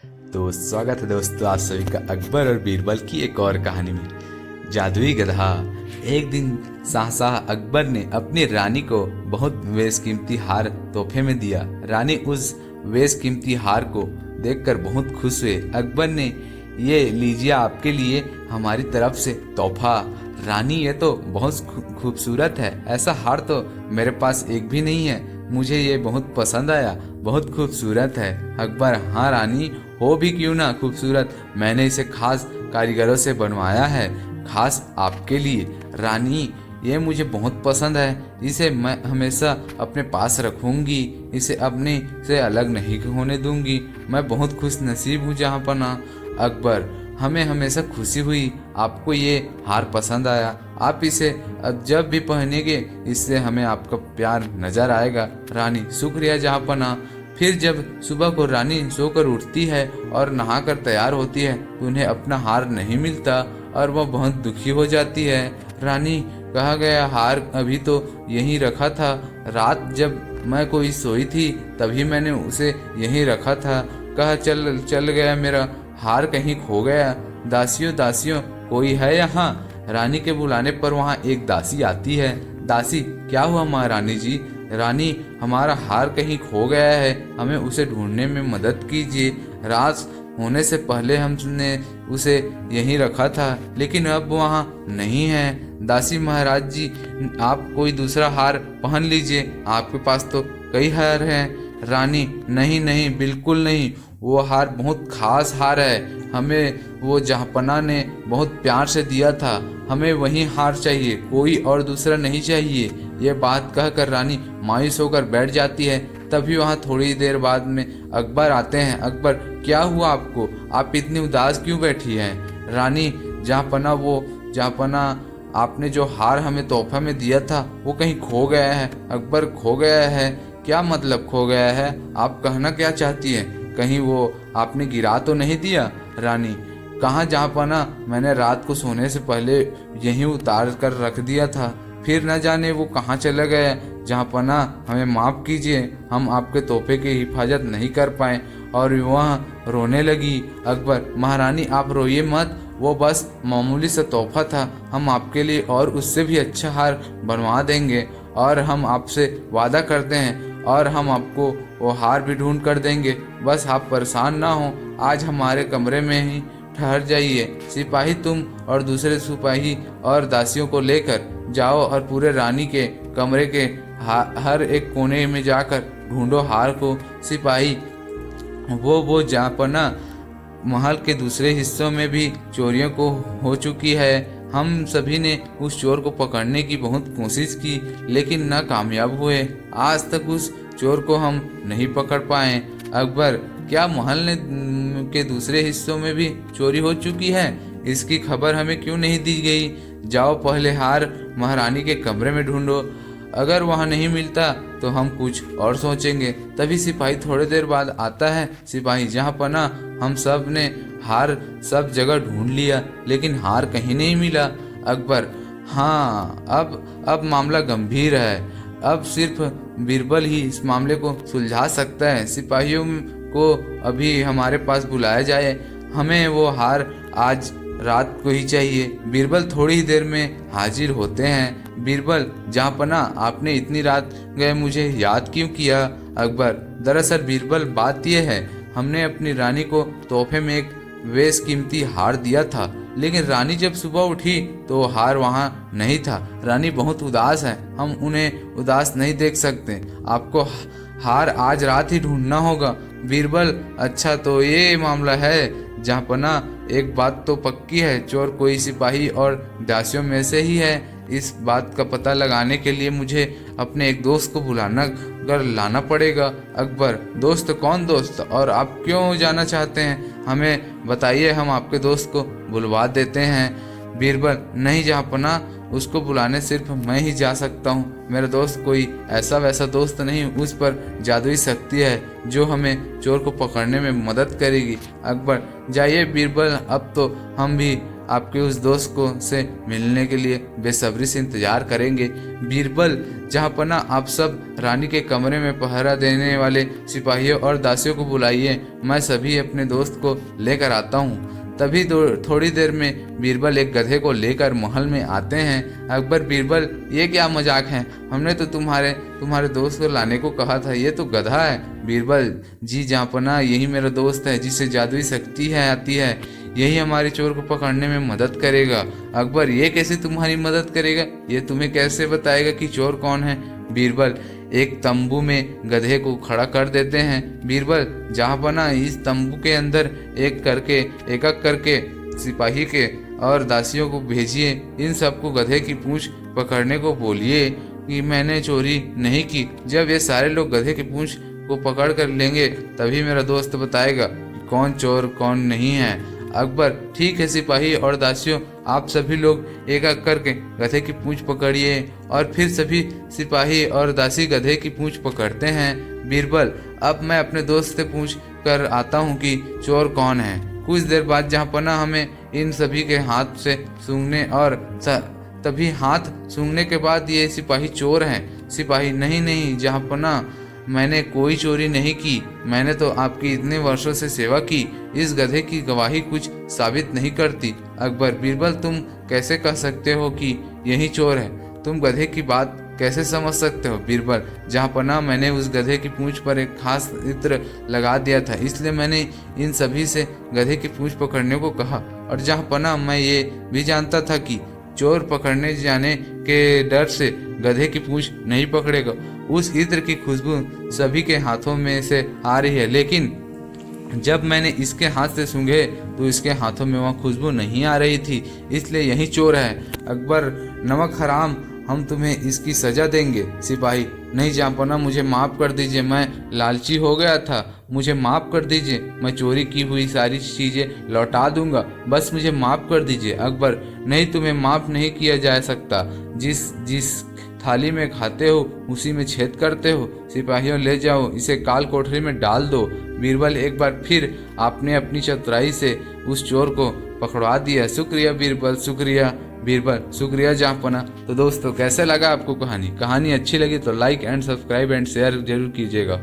तो स्वागत है दोस्तों आप सभी का अकबर और बीरबल की एक और कहानी में। जादुई गधा। एक दिन शाहशाह अकबर ने अपनी रानी को बहुत बेशकीमती हार तोहफे में दिया। रानी उस बेशकीमती हार को देखकर बहुत खुश हुए। अकबर ने ये लीजिए आपके लिए हमारी तरफ से तोहफा। रानी ये तो बहुत खूबसूरत है, ऐसा हार तो मेरे पास एक भी नहीं है, मुझे ये बहुत पसंद आया, बहुत खूबसूरत है। अकबर, हाँ रानी, हो भी क्यों ना खूबसूरत, मैंने इसे खास कारीगरों से बनवाया है, खास आपके लिए। रानी, ये मुझे बहुत पसंद है, इसे मैं हमेशा अपने पास रखूंगी, इसे अपने से अलग नहीं होने दूंगी। मैं बहुत खुश नसीब हूँ जहाँ पना। अकबर, हमें हमेशा खुशी हुई आपको ये हार पसंद आया। आप इसे अब जब भी पहनेंगे इससे हमें आपका प्यार नजर आएगा। रानी, शुक्रिया जहाँपना। फिर जब सुबह को रानी सोकर उठती है और नहाकर तैयार होती है तो उन्हें अपना हार नहीं मिलता और वह बहुत दुखी हो जाती है। रानी, कहा गया हार अभी तो यहीं रखा था, रात जब मैं कोई सोई थी तभी मैंने उसे यहीं रखा था, कहा चल गया मेरा हार कहीं खो गया। दासियों दासियों, कोई है यहाँ? रानी के बुलाने पर वहाँ एक दासी आती है। दासी, क्या हुआ महारानी जी? रानी, हमारा हार कहीं खो गया है, हमें उसे ढूंढने में मदद कीजिए। रात होने से पहले हमने उसे यहीं रखा था लेकिन अब वहाँ नहीं है। दासी, महाराज जी आप कोई दूसरा हार पहन लीजिए, आपके पास तो कई हार हैं। रानी, नहीं नहीं, बिल्कुल नहीं, वो हार बहुत खास हार है, हमें वो जहाँपना ने बहुत प्यार से दिया था, हमें वही हार चाहिए, कोई और दूसरा नहीं चाहिए। ये बात कहकर रानी मायूस होकर बैठ जाती है। तभी वहाँ थोड़ी देर बाद में अकबर आते हैं। अकबर, क्या हुआ आपको, आप इतनी उदास क्यों बैठी हैं? रानी, जहाँपना आपने जो हार हमें तोहफा में दिया था वो कहीं खो गया है। अकबर, खो गया है? क्या मतलब खो गया है, आप कहना क्या चाहती हैं? कहीं वो आपने गिरा तो नहीं दिया? रानी, कहाँ जहाँपना, मैंने रात को सोने से पहले यहीं उतार कर रख दिया था, फिर न जाने वो कहाँ चला गया। जहाँपना, हमें माफ़ कीजिए, हम आपके तोहफे की हिफाजत नहीं कर पाए। और वह रोने लगी। अकबर, महारानी आप रोइए मत, वो बस मामूली सा तोहफा था, हम आपके लिए और उससे भी अच्छा हार बनवा देंगे और हम आपसे वादा करते हैं और हम आपको वो हार भी ढूंढ कर देंगे, बस आप परेशान ना हो, आज हमारे कमरे में ही ठहर जाइए। सिपाही, तुम और दूसरे सिपाही और दासियों को लेकर जाओ और पूरे रानी के कमरे के हर एक कोने में जाकर ढूंढो हार को। सिपाही, वो जहाँपना महल के दूसरे हिस्सों में भी चोरियों को हो चुकी है, हम सभी ने उस चोर को पकड़ने की बहुत कोशिश की लेकिन न कामयाब हुए, आज तक उस चोर को हम नहीं पकड़ पाए। अकबर, क्या महल के दूसरे हिस्सों में भी चोरी हो चुकी है? इसकी खबर हमें क्यों नहीं दी गई? जाओ पहले हार महारानी के कमरे में ढूंढो, अगर वहाँ नहीं मिलता तो हम कुछ और सोचेंगे। तभी सिपाही थोड़ी देर बाद आता है। सिपाही, जहाँपना हम सब ने हार सब जगह ढूंढ लिया लेकिन हार कहीं नहीं मिला। अकबर, हाँ अब मामला गंभीर है, अब सिर्फ बीरबल ही इस मामले को सुलझा सकता है। सिपाहियों को अभी हमारे पास बुलाया जाए, हमें वो हार आज रात को ही चाहिए। बीरबल थोड़ी ही देर में हाजिर होते हैं। बीरबल, जहाँपना आपने इतनी रात गए मुझे याद क्यों किया? अकबर, दरअसल बीरबल बात यह है, हमने अपनी रानी को तोहफे में एक बेशकीमती हार दिया था लेकिन रानी जब सुबह उठी तो हार वहाँ नहीं था। रानी बहुत उदास है, हम उन्हें उदास नहीं देख सकते, आपको हार आज रात ही ढूंढना होगा। बीरबल, अच्छा तो ये मामला है। जहाँपना, एक बात तो पक्की है, चोर कोई सिपाही और दासियों में से ही है। इस बात का पता लगाने के लिए मुझे अपने एक दोस्त को बुलाना कर लाना पड़ेगा। अकबर, दोस्त? कौन दोस्त, और आप क्यों जाना चाहते हैं, हमें बताइए, हम आपके दोस्त को बुलवा देते हैं। बीरबल, नहीं जहाँपना, उसको बुलाने सिर्फ मैं ही जा सकता हूँ, मेरा दोस्त कोई ऐसा वैसा दोस्त नहीं, उस पर जादुई शक्ति है जो हमें चोर को पकड़ने में मदद करेगी। अकबर, जाइए बीरबल, अब तो हम भी आपके उस दोस्त को से मिलने के लिए बेसब्री से इंतजार करेंगे। बीरबल, जहाँपना आप सब रानी के कमरे में पहरा देने वाले सिपाहियों और दासियों को बुलाइए, मैं सभी अपने दोस्त को लेकर आता हूँ। तभी थोड़ी देर में बीरबल एक गधे को लेकर महल में आते हैं। अकबर, बीरबल, ये क्या मजाक है? हमने तो तुम्हारे दोस्त को लाने को कहा था, ये तो गधा है। बीरबल, जी जहाँपना, यही मेरा दोस्त है जिसे जादुई शक्ति है आती है, यही हमारे चोर को पकड़ने में मदद करेगा। अकबर, ये कैसे तुम्हारी मदद करेगा? ये तुम्हें कैसे बताएगा कि चोर कौन है? बीरबल, एक तंबू में गधे को खड़ा कर देते हैं। बीरबल, जहाँपना, इस तंबू के अंदर एक एक करके सिपाही के और दासियों को भेजिए। इन सबको गधे की पूंछ पकड़ने को बोलिए कि मैंने चोरी नहीं की। जब ये सारे लोग गधे की पूंछ को पकड़ कर लेंगे तभी मेरा दोस्त बताएगा कि कौन चोर कौन नहीं है। अकबर, ठीक है सिपाही और दासियों, आप सभी लोग एक एक करके गधे की पूंछ पकड़िए। और फिर सभी सिपाही और दासी गधे की पूंछ पकड़ते हैं। बीरबल, अब मैं अपने दोस्त से पूछ कर आता हूँ कि चोर कौन है। कुछ देर बाद जहाँपना हमें इन सभी के हाथ से सूंघने और तभी हाथ सूंघने के बाद ये सिपाही चोर हैं। सिपाही, नहीं जहाँपना, मैंने कोई चोरी नहीं की, मैंने तो आपकी इतने वर्षों से सेवा की, इस गधे की गवाही कुछ साबित नहीं करती। अकबर, बीरबल, तुम कैसे कह सकते हो कि यही चोर है? तुम गधे की बात कैसे समझ सकते हो? बीरबल, जहाँपना, मैंने उस गधे की पूंछ पर एक खास इत्र लगा दिया था, इसलिए मैंने इन सभी से गधे की पूंछ पकड़ने को कहा। और जहाँपना, मैं ये भी जानता था कि चोर पकड़ने जाने के डर से गधे की पूंछ नहीं पकड़ेगा। उस इत्र की खुशबू सभी के हाथों में से आ रही है, लेकिन जब मैंने इसके हाथ से सूंघे तो इसके हाथों में वह खुशबू नहीं आ रही थी, इसलिए यही चोर है। अकबर, नमक हराम, हम तुम्हें इसकी सजा देंगे। सिपाही, नहीं जहाँपना, मुझे माफ़ कर दीजिए, मैं लालची हो गया था, मुझे माफ़ कर दीजिए, मैं चोरी की हुई सारी चीज़ें लौटा दूंगा, बस मुझे माफ़ कर दीजिए। अकबर, नहीं, तुम्हें माफ़ नहीं किया जा सकता, जिस थाली में खाते हो उसी में छेद करते हो। सिपाहियों, ले जाओ, इसे काल कोठरी में डाल दो। बीरबल, एक बार फिर आपने अपनी चतुराई से उस चोर को पकड़वा दिया। शुक्रिया बीरबल, शुक्रिया। बीरबल, शुक्रिया जहाँपना। तो दोस्तों, कैसे लगा आपको कहानी अच्छी लगी तो like and subscribe and share जरूर कीजिएगा।